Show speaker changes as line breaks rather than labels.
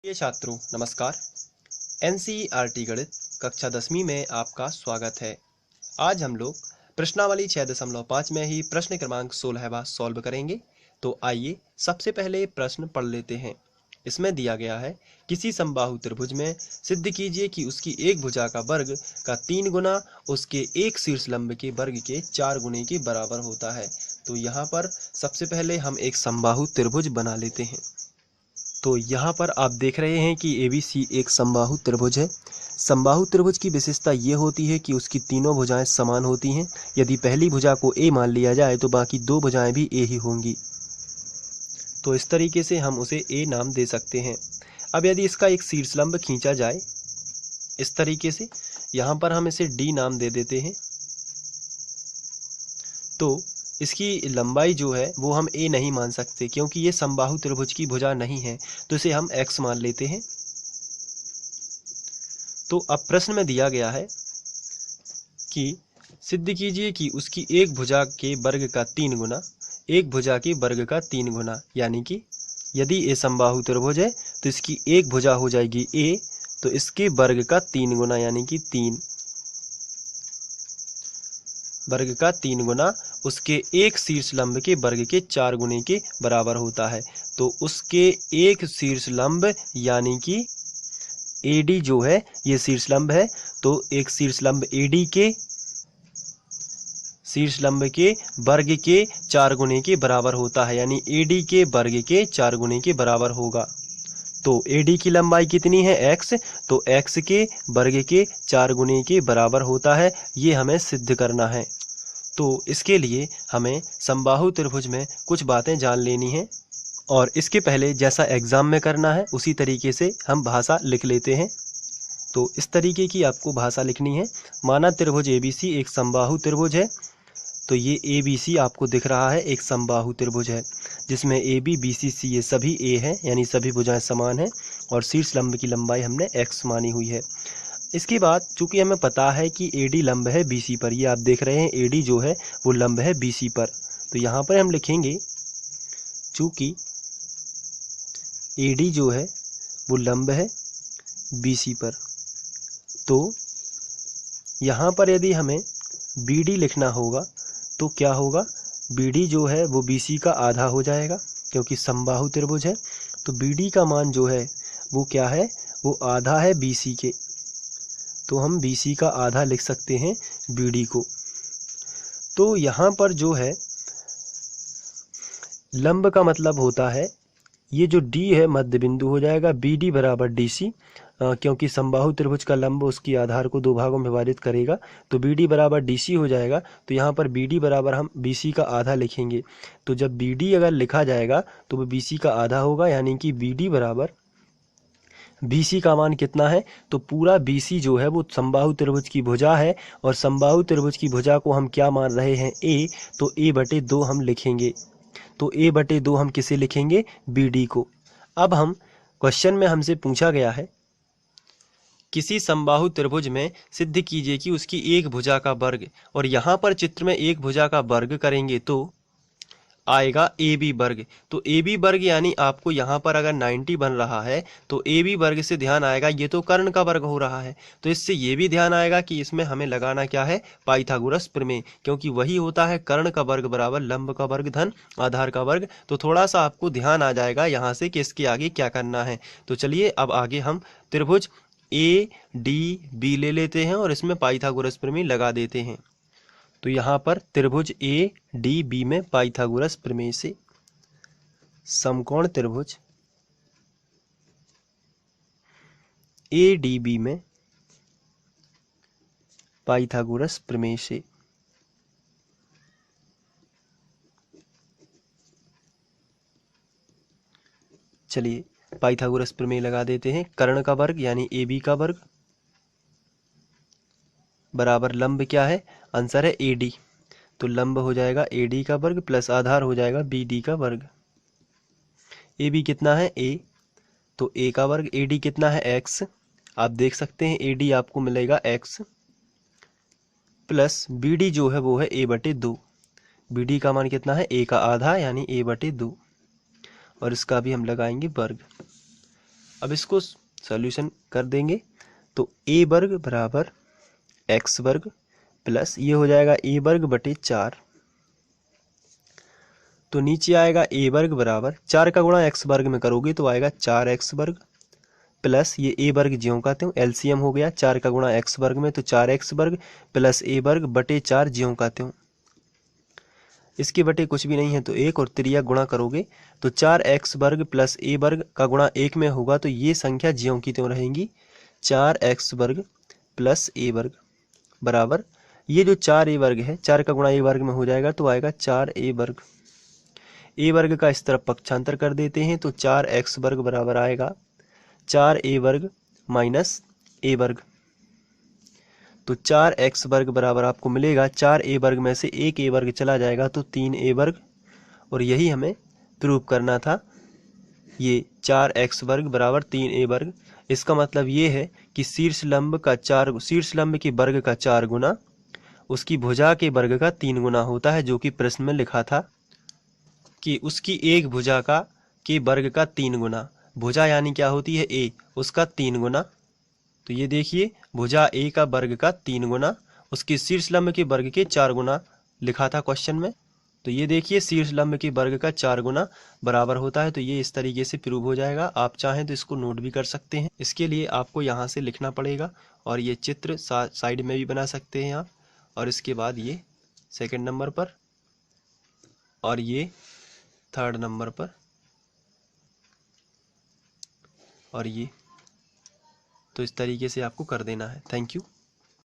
प्रिय छात्रों नमस्कार। एनसीईआरटी गणित कक्षा 10वीं में आपका स्वागत है। आज हम लोग प्रश्नावली 6.5 में ही प्रश्न क्रमांक 16वां सॉल्व करेंगे। तो आइए सबसे पहले प्रश्न पढ़ लेते हैं। इसमें दिया गया है, किसी समबाहु त्रिभुज में सिद्ध कीजिए कि उसकी एक भुजा का वर्ग का 3 गुना उसके एक शीर्षलंब के वर्ग के 4 गुने के बराबर होता है। तो यहाँ पर सबसे पहले हम एक समबाहु त्रिभुज बना लेते हैं। तो यहाँ पर आप देख रहे हैं कि ABC एक समबाहु त्रिभुज है। समबाहु त्रिभुज की विशेषता ये होती है कि उसकी तीनों भुजाएं समान होती हैं। यदि पहली भुजा को A मान लिया जाए तो बाकी दो भुजाएं भी A ही होंगी। तो इस तरीके से हम उसे A नाम दे सकते हैं। अब यदि इसका एक शीर्षलंब खींचा जाए इस तरीके से, यहाँ पर हम इसे D नाम दे देते हैं। तो इसकी लंबाई जो है वो हम A नहीं मान सकते, क्योंकि ये समबाहु त्रिभुज की भुजा नहीं है। तो इसे हम X मान लेते हैं। तो अब प्रश्न में दिया गया है कि सिद्ध कीजिए कि उसकी एक भुजा के वर्ग का 3 गुना एक भुजा के वर्ग का 3 गुना, यानी कि यदि A समबाहु त्रिभुज है तो इसकी एक भुजा हो जाएगी A, तो इसके वर्ग का 3 गुना यानी कि 3 वर्ग का 3 गुना उसके एक शीर्षलंब के वर्ग के 4 गुने के बराबर होता है। तो उसके एक शीर्षलंब यानी कि AD जो है ये शीर्षलंब है, तो एक शीर्षलंब AD के शीर्षलंब के वर्ग के 4 गुने के बराबर होता है, यानी AD के वर्ग के 4 गुने के बराबर होगा। तो AD की लंबाई कितनी है X, तो X के वर्ग के 4 गुने के बराबर होता है। ये हमें सिद्ध करना है। तो इसके लिए हमें समबाहु त्रिभुज में कुछ बातें जान लेनी हैं, और इसके पहले जैसा एग्जाम में करना है उसी तरीके से हम भाषा लिख लेते हैं। तो इस तरीके की आपको भाषा लिखनी है। माना त्रिभुज ABC एक समबाहु त्रिभुज है। तो ये ABC आपको दिख रहा है एक समबाहु त्रिभुज है, जिसमें AB BC C ये सभी A है, यानी सभी भुजाएं समान हैं, और शीर्षलंब की लंबाई हमने X मानी हुई है। इसके बाद चूंकि हमें पता है कि AD लंब है BC पर, ये आप देख रहे हैं AD जो है वो लंब है BC पर। तो यहाँ पर हम लिखेंगे चूंकि AD जो है वो लंब है BC पर, तो यहाँ पर यदि हमें BD लिखना होगा तो क्या होगा, BD जो है वो BC का आधा हो जाएगा, क्योंकि समबाहु त्रिभुज है। तो BD का मान जो है वो क्या है, वो आधा है BC के। तो हम BC का आधा लिख सकते हैं BD को। तो यहाँ पर जो है लंब का मतलब होता है, ये जो D है मध्य बिंदु हो जाएगा BD बराबर DC, क्योंकि समबाहु त्रिभुज का लंब उसकी आधार को दो भागों में विभाजित करेगा। तो BD बराबर DC हो जाएगा। तो यहाँ पर BD बराबर हम BC का आधा लिखेंगे। तो जब BD अगर लिखा जाएगा तो वो BC का आधा होगा, यानी कि BD बराबर BC का मान कितना है, तो पूरा BC जो है वो समबाहु त्रिभुज की भुजा है, और समबाहु त्रिभुज की भुजा को हम क्या मान रहे हैं A, तो A/2 हम लिखेंगे। तो A/2 हम किसे लिखेंगे, BD को। अब हम क्वेश्चन में हमसे पूछा गया है, किसी समबाहु त्रिभुज में सिद्ध कीजिए कि उसकी एक भुजा का वर्ग, और यहाँ पर चित्र में एक भुजा का वर्ग करेंगे तो आएगा AB वर्ग। तो AB वर्ग यानी आपको यहाँ पर अगर 90 बन रहा है तो AB वर्ग से ध्यान आएगा ये तो कर्ण का वर्ग हो रहा है, तो इससे ये भी ध्यान आएगा कि इसमें हमें लगाना क्या है, पाइथागोरस प्रमेय, क्योंकि वही होता है कर्ण का वर्ग बराबर लंब का वर्ग धन आधार का वर्ग। तो थोड़ा सा आपको ध्यान आ जाएगा यहाँ से कि इसके आगे क्या करना है। तो चलिए अब आगे हम त्रिभुज ADB ले लेते हैं और इसमें पाइथागोरस प्रमेय लगा देते हैं। तो यहाँ पर त्रिभुज ADB में पाइथागोरस प्रमेय से समकोण त्रिभुज ADB में पाइथागोरस प्रमेय से चलिए पाइथागोरस प्रमेय लगा देते हैं। कर्ण का वर्ग यानी AB का वर्ग बराबर लंब क्या है, आंसर है AD। तो लंब हो जाएगा AD का वर्ग प्लस आधार हो जाएगा BD का वर्ग। AB कितना है A, तो A का वर्ग, AD कितना है X, आप देख सकते हैं AD आपको मिलेगा X प्लस BD जो है वो है A/2। BD का मान कितना है, A का आधा यानी A/2, और इसका भी हम लगाएंगे वर्ग। अब इसको सॉल्यूशन कर देंगे तो a वर्ग बराबर x वर्ग प्लस ये हो जाएगा a वर्ग बटे 4, तो नीचे आएगा a वर्ग बराबर 4 का गुणा x वर्ग में करोगे तो आएगा 4x वर्ग प्लस ये a वर्ग ज्यों का त्यों एलसीएम हो गया 4 का गुणा x वर्ग में तो 4x वर्ग प्लस a वर्ग बटे 4 ज्यों का त्यों। इसके बटे कुछ भी नहीं है तो 1 और त्रिया गुणा करोगे तो 4x वर्ग प्लस a वर्ग का गुणा 1 में होगा तो ये संख्या ज्यों की त्यों रहेंगी 4x वर्ग प्लस a वर्ग बराबर ये जो 4a वर्ग है 4 का गुणा a वर्ग में हो जाएगा तो आएगा 4a वर्ग। a वर्ग का इस तरफ पक्षांतर कर देते हैं तो 4x वर्ग बराबर आएगा 4a वर्ग माइनस a वर्ग, तो 4x वर्ग बराबर आपको मिलेगा 4a वर्ग में से 1a वर्ग चला जाएगा तो 3a वर्ग, और यही हमें प्रूव करना था, ये 4x वर्ग बराबर 3a वर्ग। इसका मतलब ये है कि शीर्ष लंब के वर्ग का 4 गुना उसकी भुजा के वर्ग का 3 गुना होता है, जो कि प्रश्न में लिखा था कि उसकी एक भुजा के वर्ग का 3 गुना, भुजा यानी क्या होती है a, उसका 3 गुना, तो ये देखिए भुजा a का वर्ग का 3 गुना उसके शीर्ष लंब के वर्ग के 4 गुना लिखा था क्वेश्चन में, तो ये देखिए शीर्ष लंब के वर्ग का 4 गुना बराबर होता है। तो ये इस तरीके से प्रूव हो जाएगा। आप चाहें तो इसको नोट भी कर सकते हैं, इसके लिए आपको यहाँ से लिखना पड़ेगा और ये चित्र साइड में भी बना सकते हैं आप, और इसके बाद ये सेकंड नंबर पर और ये थर्ड नंबर पर और ये, तो इस तरीके से आपको कर देना है। Thank you.